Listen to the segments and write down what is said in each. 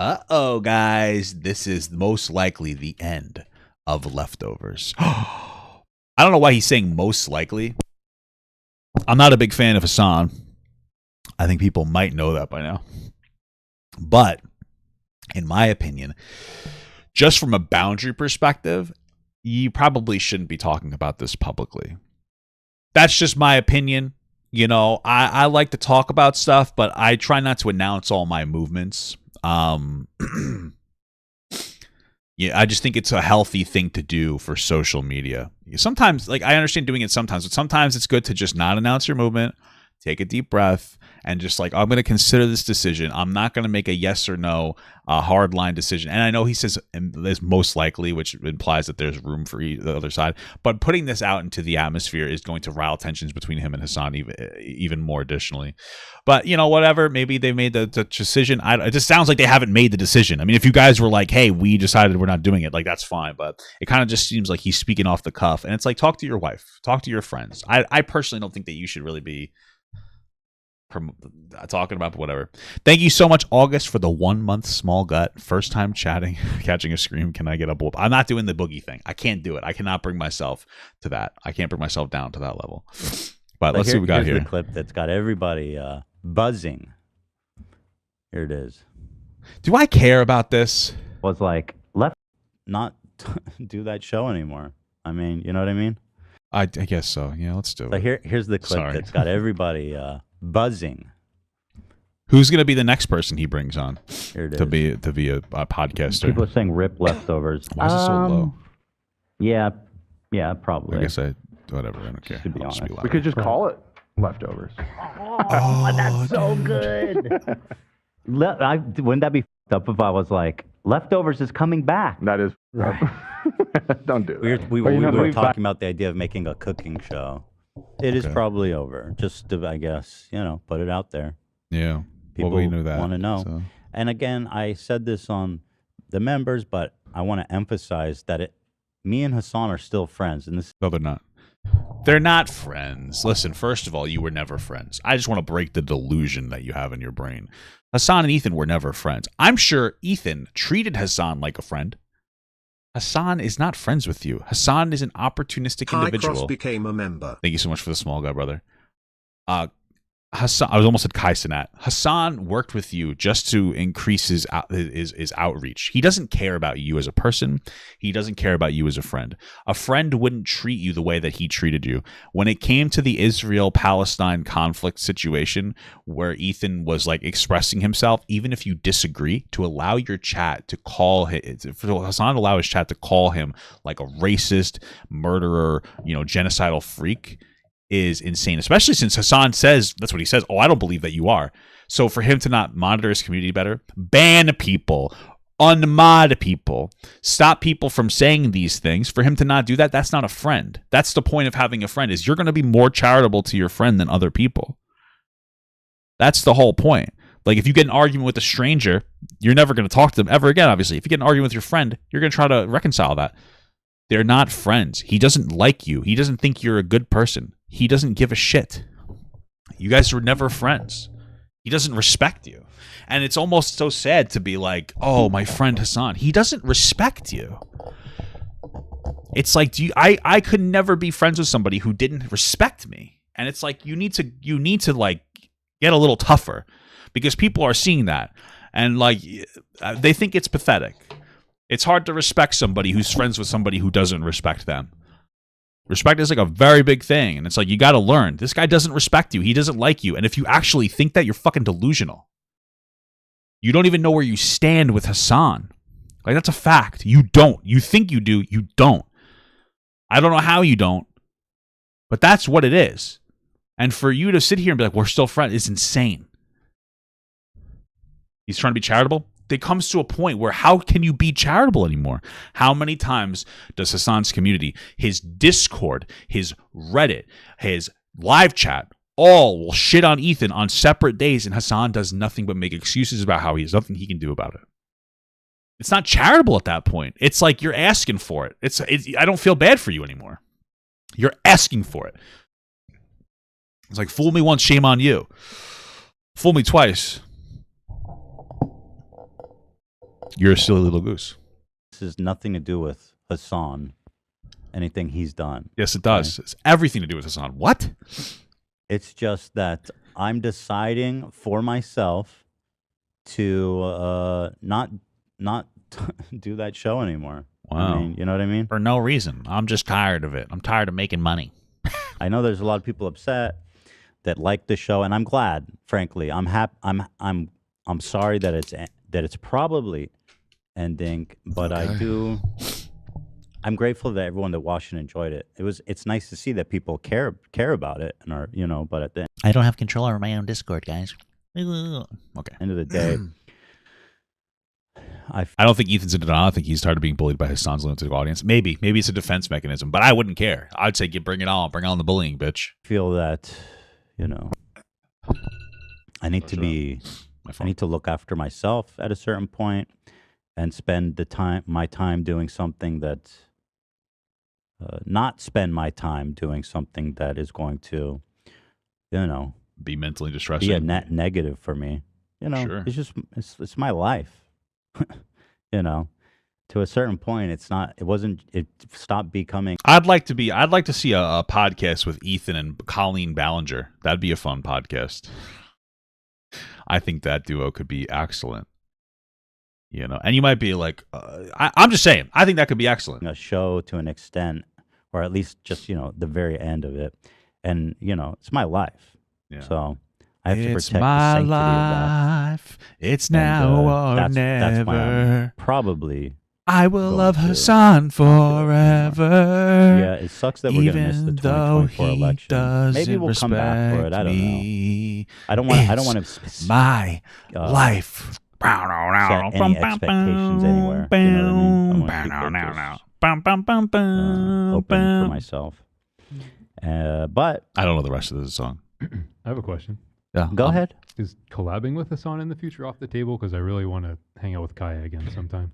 Uh-oh, guys. This is most likely the end of Leftovers. I don't know why he's saying most likely. I'm not a big fan of Hasan. I think people might know that by now. But, in my opinion, just from a boundary perspective, you probably shouldn't be talking about this publicly. That's just my opinion. You know, I like to talk about stuff, but I try not to announce all my movements. Yeah, I just think it's a healthy thing to do for social media. Sometimes, like, I understand doing it sometimes, but sometimes it's good to just not announce your movement, take a deep breath, and just like, I'm going to consider this decision. I'm not going to make a yes or no hard line decision. And I know he says there's most likely, which implies that there's room for the other side. But putting this out into the atmosphere is going to rile tensions between him and Hasan even more additionally. But, you know, whatever. Maybe they made the decision. It just sounds like they haven't made the decision. I mean, if you guys were like, hey, we decided we're not doing it, like, that's fine. But it kind of just seems like he's speaking off the cuff. And it's like, talk to your wife. Talk to your friends. I personally don't think that you should really be talking about whatever. Thank you so much, August, for the 1 month small gut. First time chatting, catching a scream. Can I get a boop? I'm not doing the boogie thing. I can't do it. I cannot bring myself to that. I can't bring myself down to that level. But let's see what we got here. Here's the clip that's got everybody buzzing. Here it is. Do I care about this? Was like, left not do that show anymore. I mean, you know what I mean? I guess so. Yeah, let's do it. So here's the clip that's got everybody buzzing. Who's going to be the next person he brings on Here it to is. be a podcaster? People are saying rip Leftovers. Why is it so low? Yeah, probably. I guess whatever. I don't care. To be honest. We could just call it Leftovers. Oh, that's so good. Wouldn't that be f***ed up if I was like, Leftovers is coming back? That is right. Don't do that. We were talking about the idea of making a cooking show. It is probably over. Just to, I guess, put it out there. Yeah. People we knew that. Want to know. So. And again, I said this on the members, but I want to emphasize that me and Hasan are still friends. And this. No, they're not. They're not friends. Listen, first of all, you were never friends. I just want to break the delusion that you have in your brain. Hasan and Ethan were never friends. I'm sure Ethan treated Hasan like a friend. Hasan is not friends with you. Hasan is an opportunistic individual. Cross became a member. Thank you so much for the small guy, brother. Hasan, I was almost at Kai Sinat. Hasan worked with you just to increase his outreach. He doesn't care about you as a person. He doesn't care about you as a friend. A friend wouldn't treat you the way that he treated you. When it came to the Israel-Palestine conflict situation where Ethan was like expressing himself, even if you disagree, to allow your chat to call for Hasan to allow his chat to call him like a racist, murderer, genocidal freak is insane, especially since Hasan says, that's what he says, oh, I don't believe that you are. So for him to not monitor his community better, ban people, unmod people, stop people from saying these things, for him to not do that, that's not a friend. That's the point of having a friend, is you're going to be more charitable to your friend than other people. That's the whole point. Like, if you get an argument with a stranger, you're never going to talk to them ever again, obviously. If you get an argument with your friend, you're going to try to reconcile that. They're not friends. He doesn't like you. He doesn't think you're a good person. He doesn't give a shit. You guys were never friends. He doesn't respect you. And it's almost so sad to be like, oh, my friend Hasan. He doesn't respect you. It's like, I could never be friends with somebody who didn't respect me. And it's like, you need to like get a little tougher, because people are seeing that. And like, they think it's pathetic. It's hard to respect somebody who's friends with somebody who doesn't respect them. Respect is like a very big thing. And it's like, you got to learn. This guy doesn't respect you. He doesn't like you. And if you actually think that, you're fucking delusional. You don't even know where you stand with Hasan. Like, that's a fact. You don't. You think you do. You don't. I don't know how you don't. But that's what it is. And for you to sit here and be like, we're still friends, is insane. He's trying to be charitable. It comes to a point where how can you be charitable anymore? How many times does Hasan's community, his Discord, his Reddit, his live chat, all will shit on Ethan on separate days, and Hasan does nothing but make excuses about how he has nothing he can do about it? It's not charitable at that point. It's like you're asking for it. I don't feel bad for you anymore. You're asking for it. It's like, fool me once, shame on you. Fool me twice. You're a silly little goose. This has nothing to do with Hasan, anything he's done. Yes, it does. It's everything to do with Hasan. What? It's just that I'm deciding for myself to not do that show anymore. Wow. I mean, you know what I mean? For no reason. I'm just tired of it. I'm tired of making money. I know there's a lot of people upset that like the show, and I'm glad. Frankly, I'm happy. I'm sorry that it's probably ending, but Okay. I'm grateful that everyone that watched and enjoyed it. It's nice to see that people care about it and are, but at the I don't have control over my own Discord, guys. Okay. end of the day, I don't think Ethan's in denial. I think he's tired of being bullied by Hasan's limited audience. Maybe it's a defense mechanism, but I wouldn't care. I'd say bring it on. Bring on the bullying, bitch. feel that, I need to be, I need to look after myself at a certain point and spend my time doing something that, not spend my time doing something that is going to, Be mentally distressing. be a net negative for me. Sure. It's just, it's my life. To a certain point, it stopped becoming. I'd like to see a podcast with Ethan and Colleen Ballinger. That'd be a fun podcast. I think that duo could be excellent. And you might be like, I'm just saying, I think that could be excellent. A show to an extent, or at least just the very end of it, and it's my life. Yeah. So I have to It's protect my the sanctity life. It's of that. now or That's never. why I'm probably. I will going love to Hasan not do it anymore. forever. Yeah, it sucks that we're gonna miss the Even though 2024 he election. doesn't Maybe we'll come back for it. I don't know. me. I don't want. I don't It's want to. my life. set any expectations anywhere. You know what I mean? I want to keep it open for myself. But I don't know the rest of the song. I have a question. Yeah, go ahead. Is collabing with Hasan in the future off the table? Because I really want to hang out with Kaya again sometime.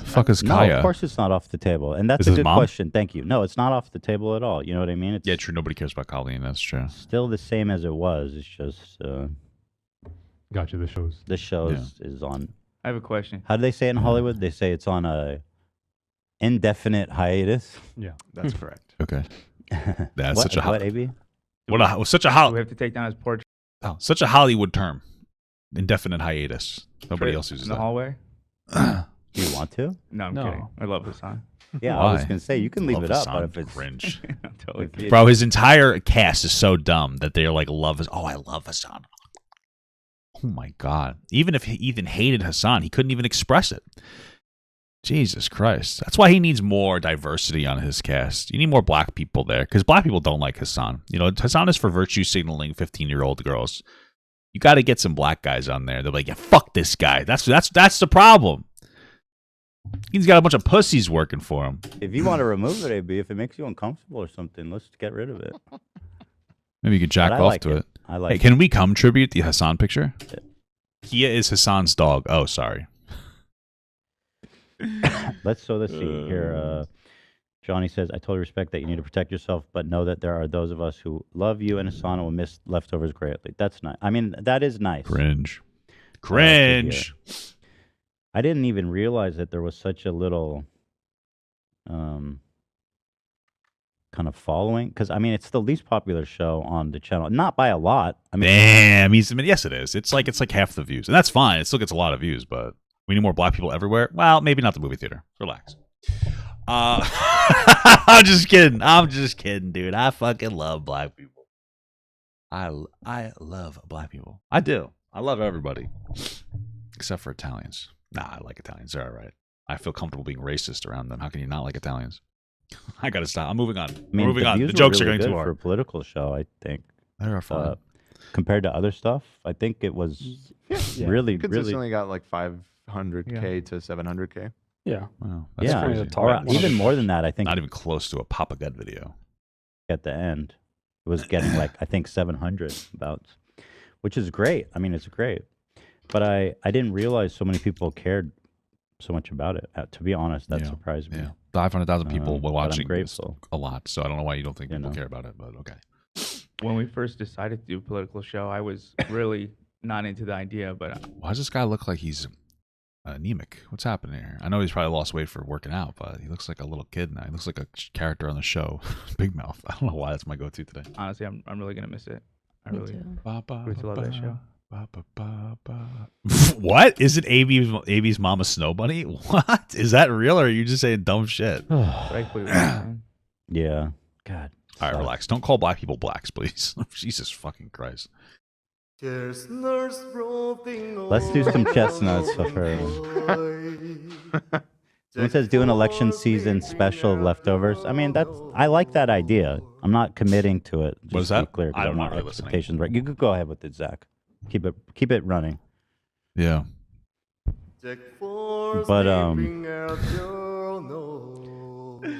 Fuck is No, Kaya? of course it's not off the table, and that's Is a his good mom? question. Thank you. No, it's not off the table at all. You know what I mean? It's Yeah, true. Nobody cares about Colleen. That's true. still the same as it was. It's just Gotcha. The shows. the show is on. I have a question. How do they say it in Hollywood? They say it's on a indefinite hiatus. Yeah. That's correct. Okay, that's What- such a what, AB? such a Do we have to take down his portrait such a Hollywood term. Indefinite hiatus. Nobody else uses in the that. hallway? Do you want to? No, I'm No. kidding. I love Hasan. Yeah, I was Why? gonna say you can leave Love it up, Hasan. but if it's Cringe. I'm totally if kidding. it- Bro, his entire cast is so dumb that they're like, I love Hasan. Oh my God. Even if Ethan hated Hasan, he couldn't even express it. Jesus Christ. That's why he needs more diversity on his cast. You need more black people there because black people don't like Hasan. Hasan is for virtue signaling 15-year-old girls. You got to get some black guys on there. They're like, yeah, fuck this guy. That's the problem. He's got a bunch of pussies working for him. if you want to remove it, AB, if it makes you uncomfortable or something, let's get rid of it. Maybe you could jack But I off like to it. I like Hey, can we come tribute the Hasan picture? Kia is Hasan's dog. Oh, sorry. Let's see here. Johnny says, I totally respect that you need to protect yourself, but know that there are those of us who love you and Hasan and will miss leftovers greatly. That's nice. I mean, that is nice. Cringe. hear. Cringe. I didn't even realize that there was such a little kind of following. Because, I mean, it's the least popular show on the channel. Not by a lot. I mean, Damn. Yes, it is. It's like half the views. And that's fine. It still gets a lot of views, but we need more black people everywhere. Well, maybe not the movie theater. Relax. I'm just kidding, dude. I fucking love black people. I love black people. I do. I love everybody. Except for Italians. Nah, I like Italians. They're all right. I feel comfortable being racist around them. How can you not like Italians? I gotta stop. I'm moving on. I mean, Moving on. views The were jokes really are going good too for a hard. political show, I think. They are fun. Compared to other stuff, I think it was really, Consistently got like 500K to 700K. Yeah. Wow, that's yeah, crazy. or even more than that. I think Not even close to a Papa Gut video. at the end, it was getting like I think 700 about, which is great. I mean, it's great, but I didn't realize so many people cared so much about it. To be honest, that surprised me. Yeah, 500,000 people were But I'm watching. grateful. A lot. So I don't know why you don't think You people know. care about it, but okay. When we first decided to do a political show, I was really not into the idea, but Why does this guy look like he's anemic. What's happening here? I know he's probably lost weight for working out, but he looks like a little kid now. He looks like a character on the show, Big Mouth. I don't know why that's my go-to today. Honestly, I'm really gonna miss it. I Me really too. really love that show. What? Is it AB's Mama Snow Bunny? What? Is that real, or are you just saying dumb shit? Rightfully, man. Yeah. God. All right, relax. Don't call black people blacks, please. Jesus fucking Christ. Let's do some chestnuts for her. Someone says do an election season special of leftovers. I mean, I like that idea. I'm not committing to it. Just What is to be that? clear, 'cause I don't want know, really expectations right. You could go ahead with it, Zach. Keep it running. Yeah.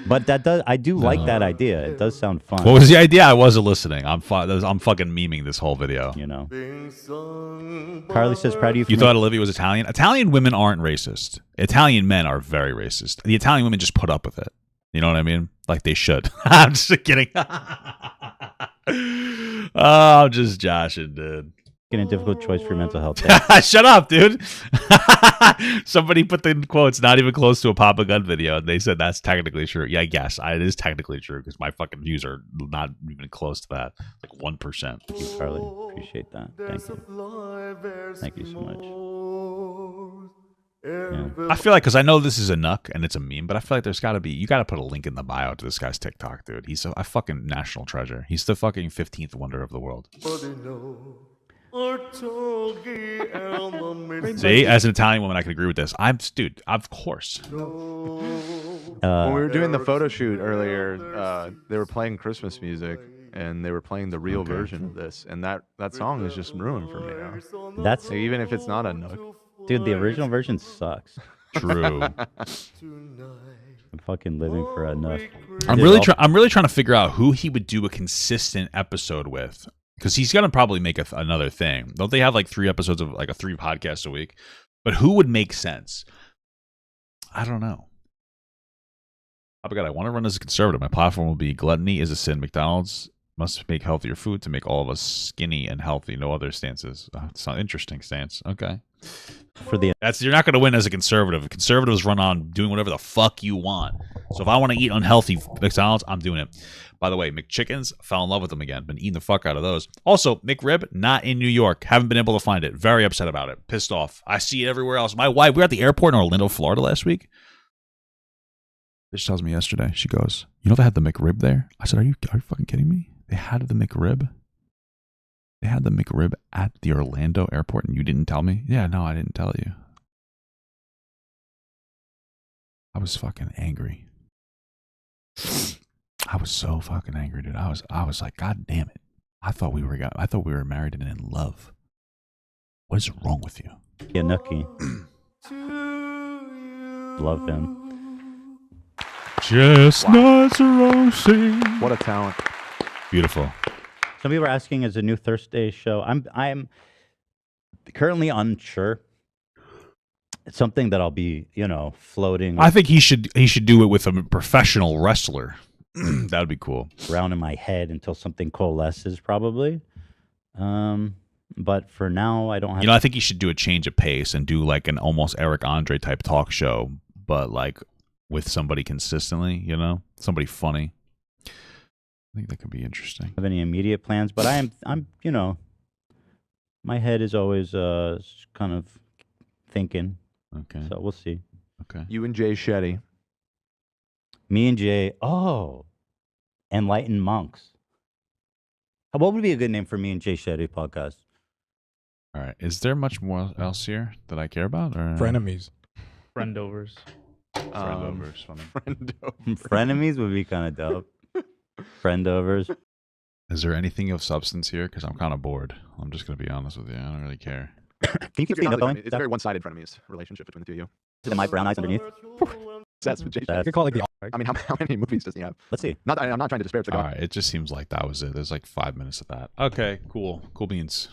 But I do like that idea. It does sound fun. What was the idea? I wasn't listening. I'm fucking memeing this whole video. You know. Carly says, proud of you. You thought Olivia was Italian? Italian women aren't racist. Italian men are very racist. The Italian women just put up with it. You know what I mean? Like they should. I'm just kidding. Oh, I'm just joshing, dude. A difficult choice for mental health. Shut up, dude. Somebody put the quotes not even close to a Papa Gun video, and they said that's technically true. Yeah, yes, it is technically true because my fucking views are not even close to that, like 1%. Thank you, Carly. Appreciate that. Thank you. Thank you so much. Yeah. I feel like because I know this is a nuck and it's a meme, but I feel like there's got to be, you got to put a link in the bio to this guy's TikTok, dude. He's a fucking national treasure. He's the fucking 15th wonder of the world. See, as an Italian woman, I can agree with this. Dude, of course. When we were doing the photo shoot earlier, they were playing Christmas music, and they were playing the real version of this, and that song is just ruined for me now. That's Like, even if it's not a nook. dude. The original version sucks. True. I'm fucking living for a nook. I'm really trying to figure out who he would do a consistent episode with. Because he's going to probably make another thing. Don't they have like 3 episodes of like 3 podcasts a week? But who would make sense? I don't know. Oh my God, I want to run as a conservative. My platform will be gluttony is a sin. McDonald's must make healthier food to make all of us skinny and healthy. No other stances. It's an interesting stance. Okay. You're not going to win as a conservative. Conservatives run on doing whatever the fuck you want. So if I want to eat unhealthy McDonald's, I'm doing it. By the way, McChickens, fell in love with them again. Been eating the fuck out of those. Also, McRib, not in New York. Haven't been able to find it. Very upset about it. Pissed off. I see it everywhere else. My wife, we were at the airport in Orlando, Florida last week. Bitch tells me yesterday, she goes, you know they had the McRib there? I said, are you fucking kidding me? They had the McRib? They had the McRib at the Orlando airport and you didn't tell me? Yeah, no, I didn't tell you. I was fucking angry. I was so fucking angry, dude. I was like, God damn it. I thought we were married and in love. What is wrong with you? Yeah, Nookie. Love him. Chestnuts roasting. What a talent. Beautiful. Some people are asking, is a new Thursday show? I'm currently unsure. It's something that I'll be, floating. I think he should do it with a professional wrestler. That would be cool. Around in my head until something coalesces, probably. But for now, I don't have. I think he should do a change of pace and do like an almost Eric Andre type talk show, but like with somebody consistently. Somebody funny. I think that could be interesting. Have any immediate plans? But I'm my head is always kind of thinking. Okay. So we'll see. Okay. You and Jay Shetty. Me and Jay. Oh, Enlightened Monks. What would be a good name for me and Jay Shetty podcast? All right. Is there much more else here that I care about? Or Frenemies. Friendovers. Friendovers. Funny. Frenemies would be kind of dope. Friendovers. Is there anything of substance here? Because I'm kind of bored. I'm just going to be honest with you. I don't really care. Can you keep the going? It's a very one-sided frenemies relationship between the two of you. Is it my brown eyes underneath? That's with Jay That's- Shetty. You could call it like the I mean, how many movies does he have? Let's see. I'm not trying to disparage the All guy. right. It just seems like that was it. There's like 5 minutes of that. Okay. Cool. Cool beans.